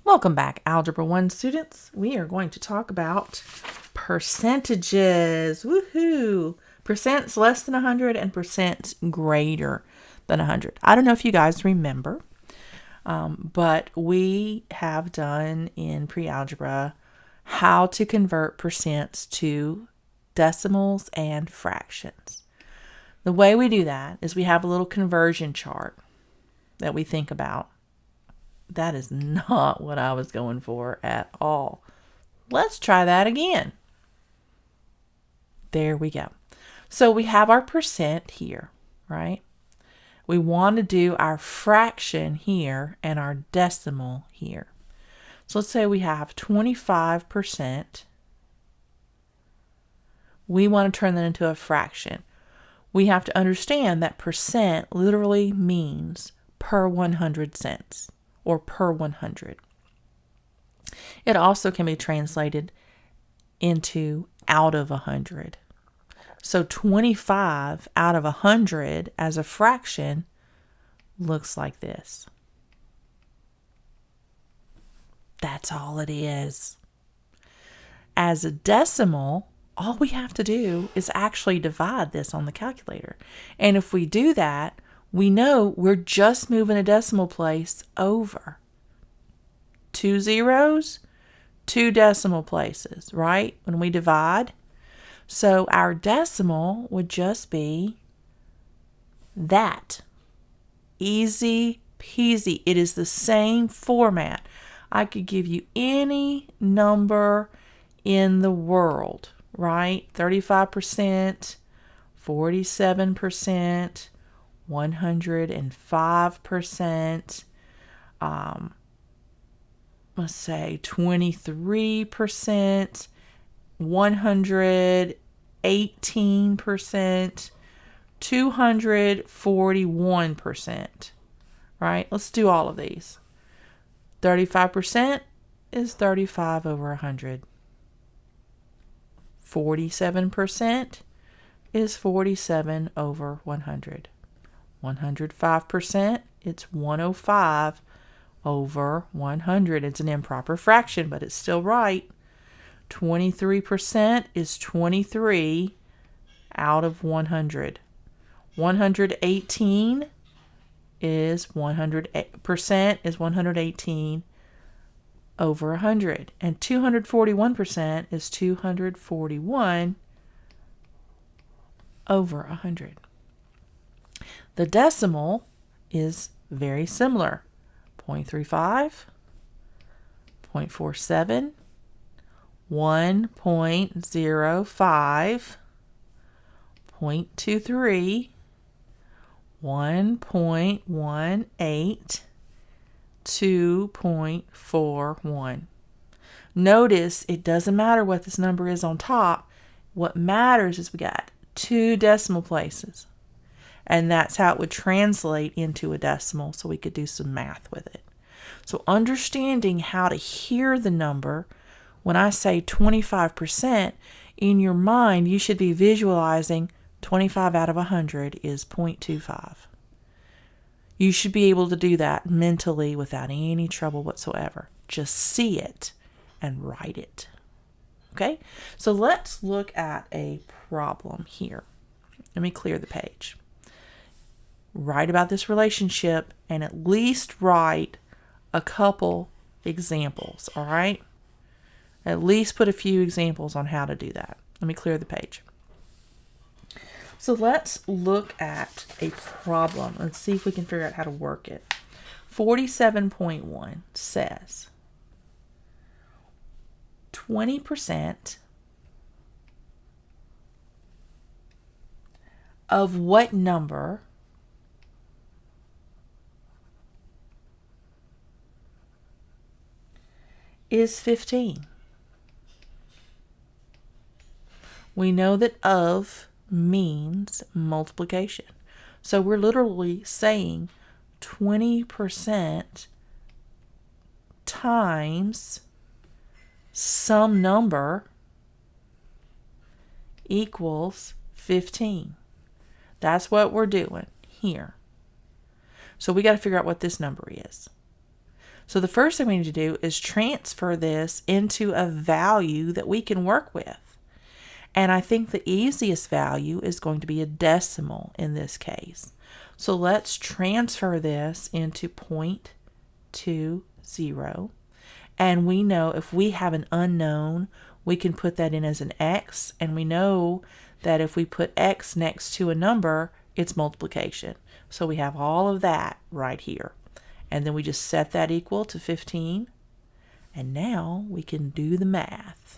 Welcome back, Algebra 1 students. We are going to talk about percentages. Woohoo! Percents less than 100 and percents greater than 100. I don't know if you guys remember, but we have done in pre-algebra how to convert percents to decimals and fractions. The way we do that is we have a little conversion chart that we think about. That is not what I was going for at all. Let's try that again. There we go. So we have our percent here, right? We want to do our fraction here and our decimal here. So let's say we have 25%. We want to turn that into a fraction. We have to understand that percent literally means per 100 cents. Or per 100. It also can be translated into out of 100. So 25 out of 100 as a fraction looks like this. That's all it is. As a decimal, all we have to do is actually divide this on the calculator. And if we do that, we know we're just moving a decimal place over. 2 zeros, 2 decimal places, right? When we divide. So our decimal would just be that. Easy peasy. It is the same format. I could give you any number in the world, right? 35%, 47%, 105%, let's say 23%, 118%, 241%, right? Let's do all of these. 35% is 35 over 100. 47% is 47 over 100. 105%, it's 105 over 100. It's an improper fraction, but it's still right. 23% is 23 out of 100. 118 is 100% is 118 over 100. And 241% is 241 over 100. The decimal is very similar. 0.35, 0.47, 1.05, 0.23, 1.18, 2.41. Notice it doesn't matter what this number is on top. What matters is we got 2 decimal places. And that's how it would translate into a decimal, so we could do some math with it. So understanding how to hear the number, when I say 25%, in your mind you should be visualizing 25 out of 100 is 0.25. You should be able to do that mentally without any trouble whatsoever. Just see it and write it. Okay? So let's look at a problem here. Let me clear the page. Write about this relationship and at least write a couple examples, all right? At least put a few examples on how to do that. Let me clear the page. So let's look at a problem. Let's see if we can figure out how to work it. 47.1 says 20% of what number is 15? We know that of means multiplication. So we're literally saying 20% times some number equals 15. That's what we're doing here. So we got to figure out what this number is. So the first thing we need to do is transfer this into a value that we can work with. And I think the easiest value is going to be a decimal in this case. So let's transfer this into 0.20. And we know if we have an unknown, we can put that in as an x. And we know that if we put x next to a number, it's multiplication. So we have all of that right here. And then we just set that equal to 15. And now we can do the math.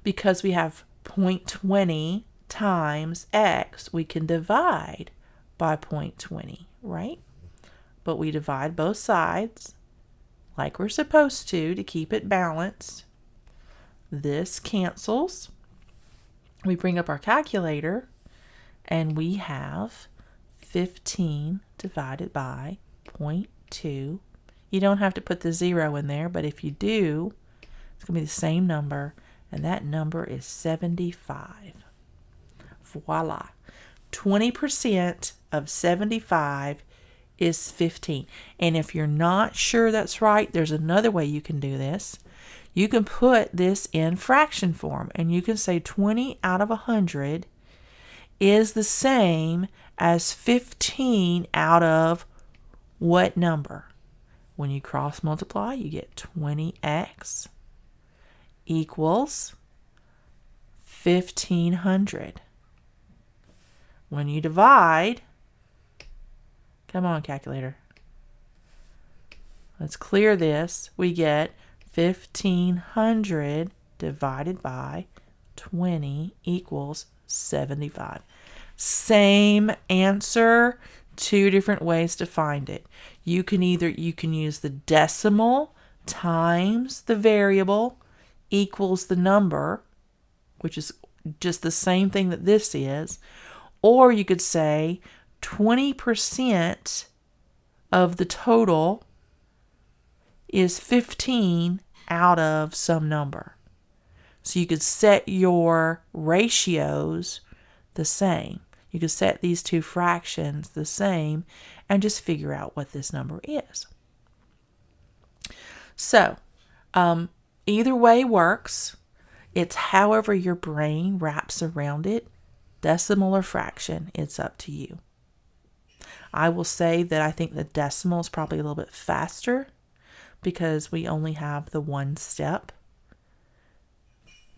Because we have 0.20 times x, we can divide by 0.20, right? But we divide both sides like we're supposed to keep it balanced. This cancels. We bring up our calculator and we have 15 divided by 0.2. You don't have to put the 0 in there, but if you do, it's going to be the same number, and that number is 75. Voila. 20% of 75 is 15. And if you're not sure that's right, there's another way you can do this. You can put this in fraction form, and you can say 20 out of 100 is the same as 15 out of what number? When you cross multiply, you get 20x equals 1500. When you divide, come on calculator, let's clear this, we get 1500 divided by 20 equals 75. Same answer, two different ways to find it. You can use the decimal times the variable equals the number, which is just the same thing that this is, or you could say 20% of the total is 15 out of some number. So you could set your ratios the same. You could set these two fractions the same and just figure out what this number is. So, either way works. It's however your brain wraps around it, decimal or fraction, it's up to you. I will say that I think the decimal is probably a little bit faster because we only have the one step.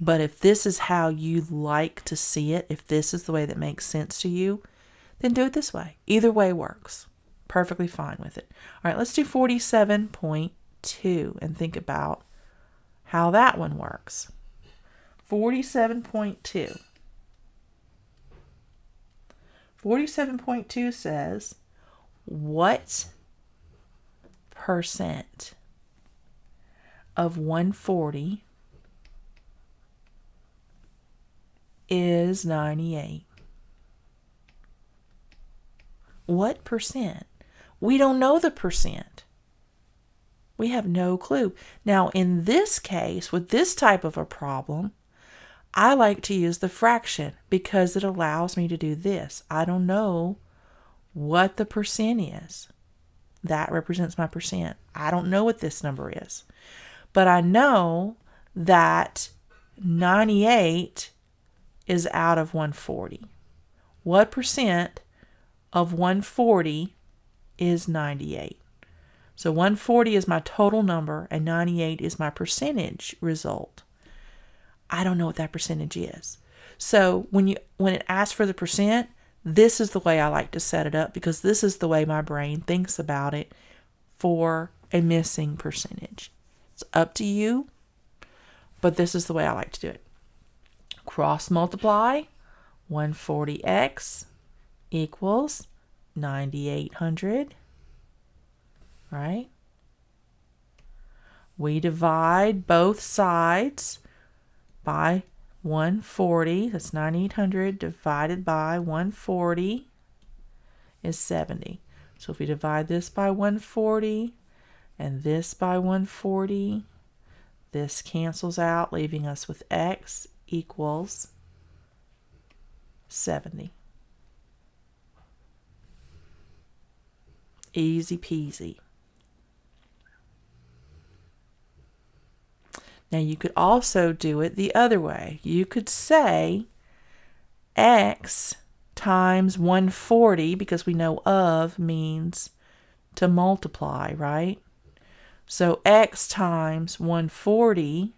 But if this is how you like to see it, if this is the way that makes sense to you, then do it this way. Either way works. Perfectly fine with it. All right, let's do 47.2 and think about how that one works. 47.2. 47.2 says, what percent of 140 is 98? What percent? We don't know the percent. We have no clue. Now, in this case, with this type of a problem, I like to use the fraction because it allows me to do this. I don't know what the percent is. That represents my percent. I don't know what this number is. But I know that 98 is out of 140. What percent of 140 is 98? So 140 is my total number and 98 is my percentage result. I don't know what that percentage is. So when it asks for the percent, this is the way I like to set it up because this is the way my brain thinks about it for a missing percentage. It's up to you, but this is the way I like to do it. Cross multiply, 140x equals 9800, right? We divide both sides by 140. That's 9800 divided by 140 is 70. So if we divide this by 140 and this by 140, this cancels out, leaving us with x equals 70. Easy peasy. Now you could also do it the other way. You could say x times 140, because we know of means to multiply, right? So x times 140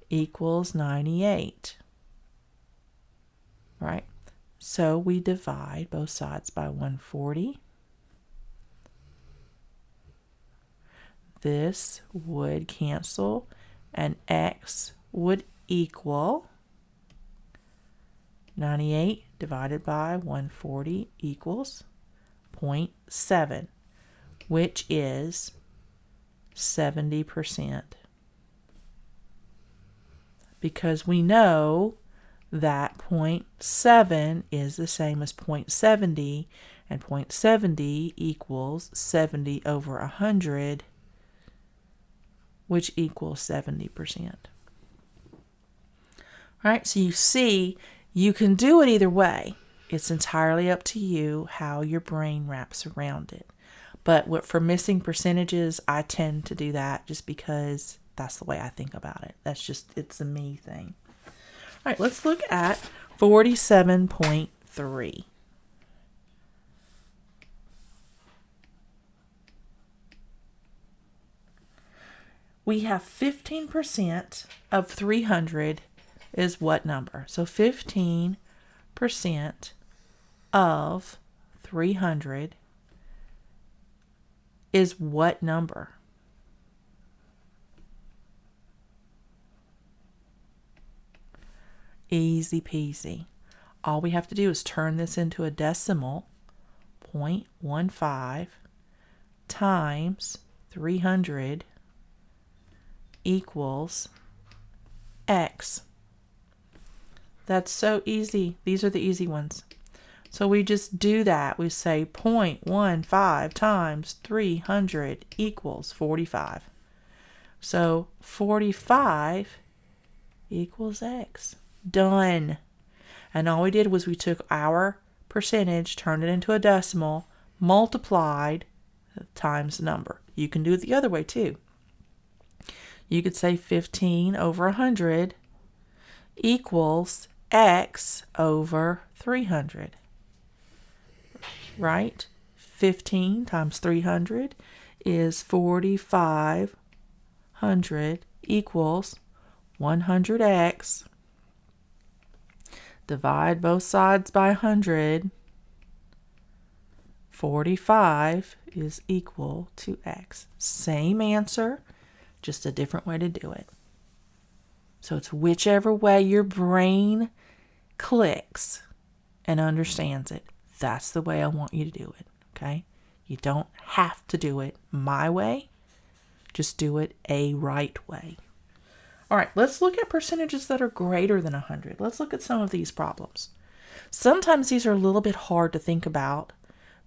equals 98, right? So we divide both sides by 140. This would cancel, and x would equal 98 divided by 140 equals 0.7, which is 70%. Because we know that 0.7 is the same as 0.70, and 0.70 equals 70 over 100, which equals 70%. All right, so you see, you can do it either way. It's entirely up to you how your brain wraps around it. But for missing percentages, I tend to do that just because that's the way I think about it. It's a me thing. All right, let's look at 47.3. We have 15% of 300 is what number? So 15% of 300 is what number? Easy peasy. All we have to do is turn this into a decimal. 0.15 times 300 equals x. That's so easy. These are the easy ones. So we just do that. We say 0.15 times 300 equals 45. So 45 equals x. Done. And all we did was we took our percentage, turned it into a decimal, multiplied times the number. You can do it the other way too. You could say 15 over 100 equals x over 300. Right? 15 times 300 is 4,500 equals 100x. Divide both sides by 100. 45 is equal to x. Same answer, just a different way to do it. So it's whichever way your brain clicks and understands it. That's the way I want you to do it, okay? You don't have to do it my way. Just do it a right way. All right, let's look at percentages that are greater than 100. Let's look at some of these problems. Sometimes these are a little bit hard to think about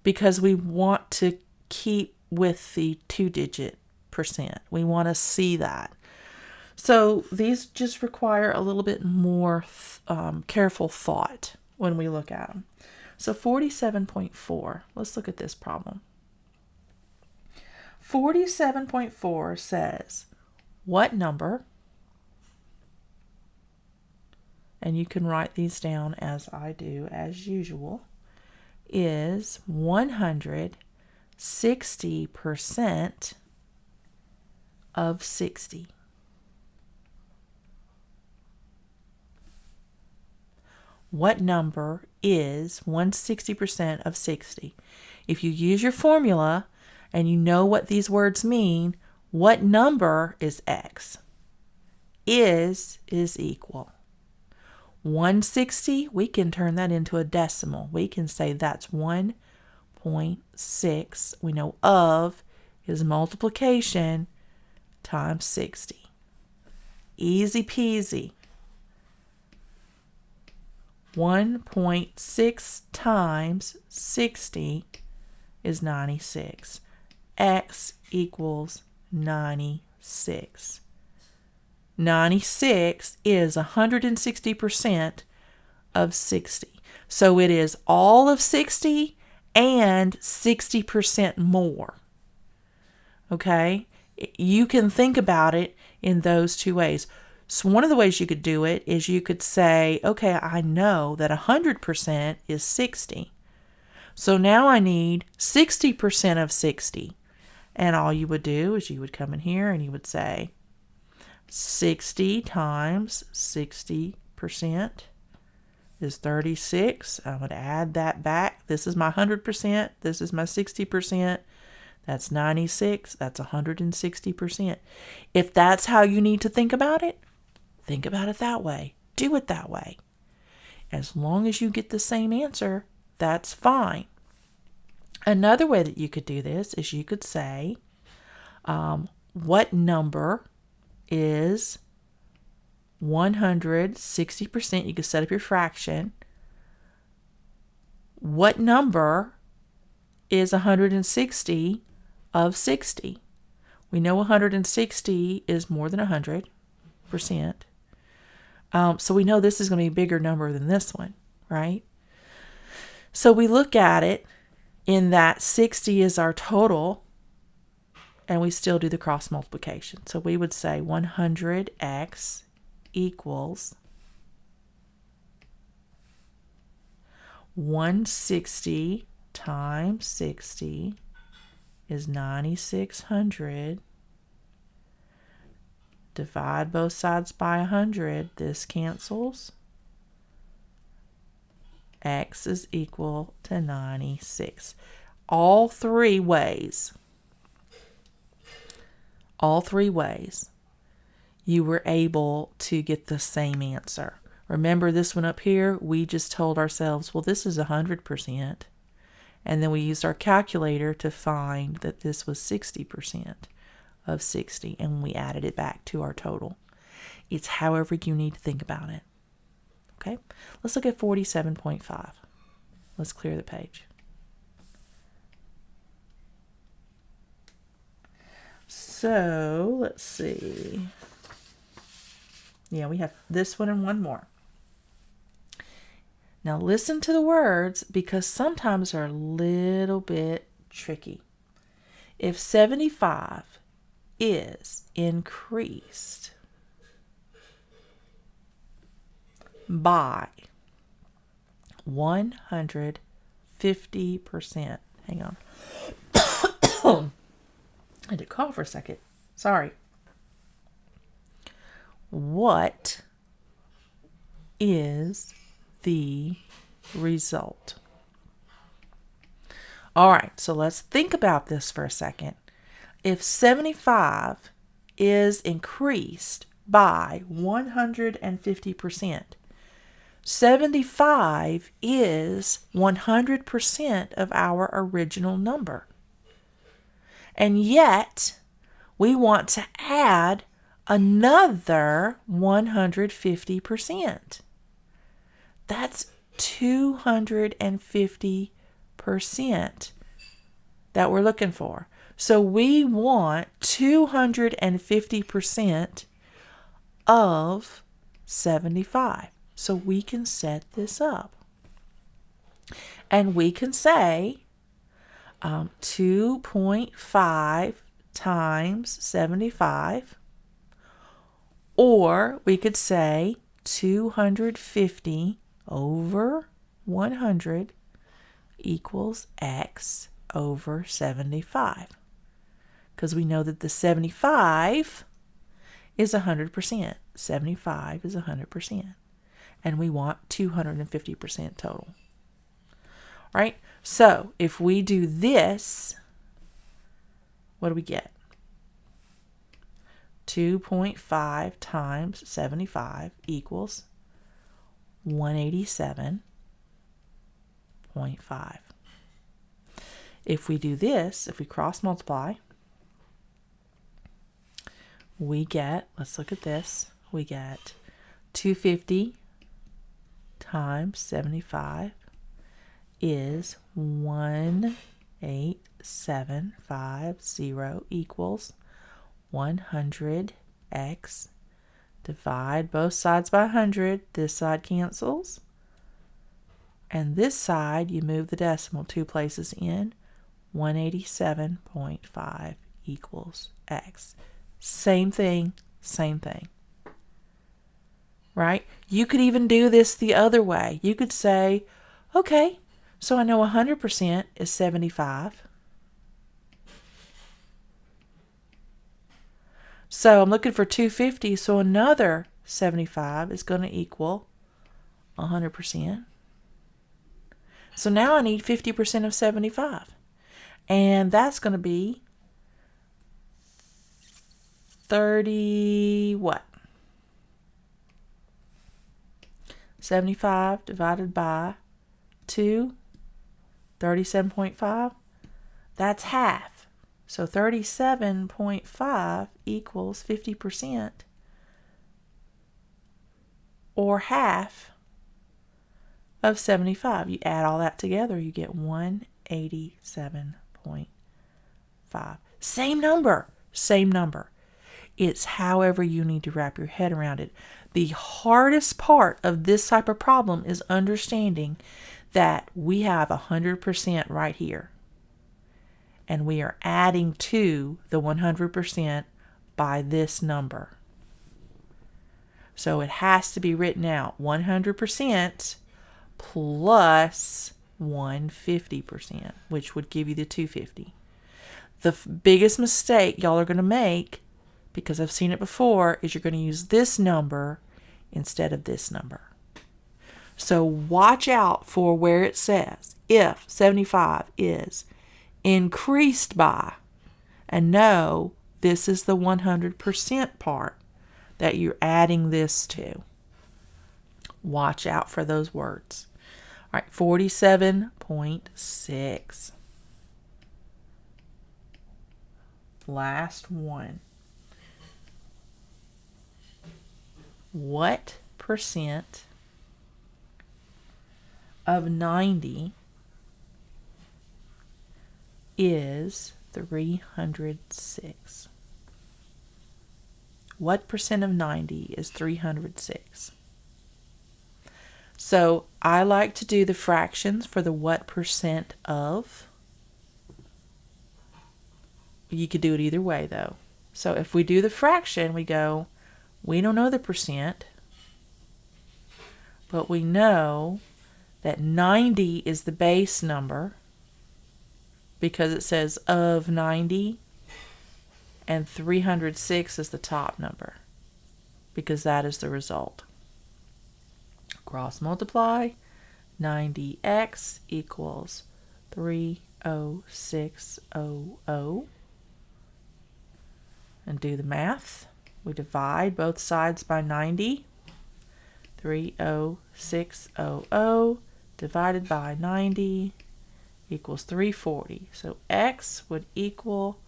because we want to keep with the 2-digit percent. We want to see that. So these just require a little bit more careful thought when we look at them. So 47.4, let's look at this problem. 47.4 says, what number, and you can write these down as I do as usual, is 160% of 60? What number is 160% of 60? If you use your formula and you know what these words mean, what number is x? Is equal. 160, we can turn that into a decimal. We can say that's 1.6. We know of is multiplication times 60. Easy peasy. 1.6 times 60 is 96. X equals 96. 96 is 160% of 60. So it is all of 60 and 60% more. Okay? You can think about it in those two ways. So one of the ways you could do it is you could say, okay, I know that 100% is 60. So now I need 60% of 60. And all you would do is you would come in here and you would say 60 times 60% is 36. I would add that back. This is my 100%. This is my 60%. That's 96. That's 160%. If that's how you need to think about it that way. Do it that way. As long as you get the same answer, that's fine. Another way that you could do this is you could say, what number is 160%? You could set up your fraction. What number is 160 of 60? We know 160 is more than 100%. So we know this is going to be a bigger number than this one, right? So we look at it in that 60 is our total, and we still do the cross multiplication. So we would say 100x equals 160 times 60 is 9,600. Divide both sides by 100. This cancels. X is equal to 96. All three ways, you were able to get the same answer. Remember this one up here, we just told ourselves, well, this is 100%. And then we used our calculator to find that this was 60% of 60, and we added it back to our total. It's however you need to think about it. Okay, let's look at 47.5. Let's clear the page. So let's see. Yeah, we have this one and one more. Now listen to the words because sometimes they're a little bit tricky. If 75 is increased by 150%. Hang on. I had to cough for a second. Sorry. What is the result? All right, so let's think about this for a second. If 75 is increased by 150%, 75 is 100% of our original number. And yet, we want to add another 150%. That's 250% that we're looking for. So we want 250% of 75. So we can set this up. And we can say 2.5 times 75. Or we could say 250 over 100 equals x over 75. Because we know that the 75 is 100%. 75 is 100%. And we want 250% total. Right? So if we do this, what do we get? 2.5 times 75 equals 187.5. If we do this, if we cross multiply, we get, let's look at this, we get 250 times 75 is 18750 equals 100x. Divide both sides by 100. This side cancels. And this side, you move the decimal 2 places in. 187.5 equals X. Same thing, same thing. Right? You could even do this the other way. You could say, okay, so I know 100% is 75. So I'm looking for 250, so another 75 is going to equal 100%. So now I need 50% of 75. And that's going to be 30 what? 75 divided by 2, 37.5. That's half. So 37.5 equals 50%, or half of 75. You add all that together, you get 187.5. Same number, same number. It's however you need to wrap your head around it. The hardest part of this type of problem is understanding that we have 100% right here. And we are adding to the 100% by this number. So it has to be written out 100% plus 150%, which would give you the 250. The biggest mistake y'all are going to make, because I've seen it before, is you're going to use this number instead of this number. So watch out for where it says if 75 is increased by, and know this is the 100% part that you're adding this to. Watch out for those words. All right, 47.6. Last one. What percent of 90 is 306? What percent of 90 is 306? So I like to do the fractions for the what percent of. You could do it either way though. So if we do the fraction, we go, we don't know the percent, but we know that 90 is the base number because it says of 90, and 306 is the top number because that is the result. Cross multiply, 90x equals 30600, and do the math. We divide both sides by 90. 30600 divided by 90 equals 340. So x would equal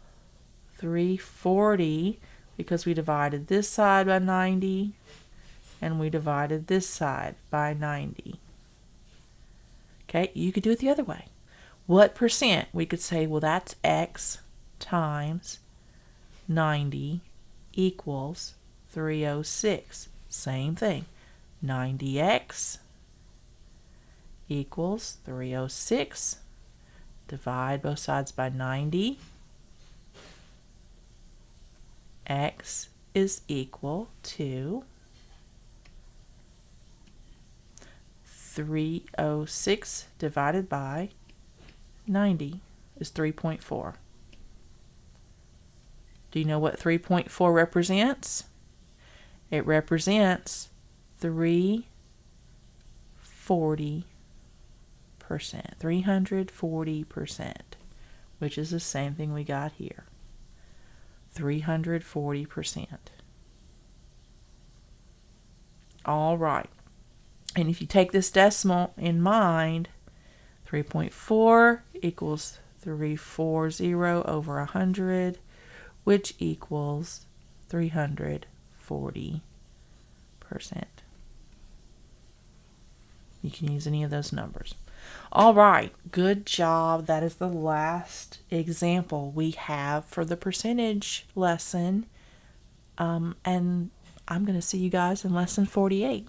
340 because we divided this side by 90 and we divided this side by 90. Okay, you could do it the other way. What percent? We could say, well, that's x times 90 equals 306. Same thing. 90x equals 306. Divide both sides by 90. X is equal to 306 divided by 90 is 3.4. Do you know what 3.4 represents? It represents 340%. 340%, which is the same thing we got here. 340%. All right. And if you take this decimal in mind, 3.4 equals 340 over 100, which equals 340%. You can use any of those numbers. All right, good job. That is the last example we have for the percentage lesson. And I'm going to see you guys in lesson 48.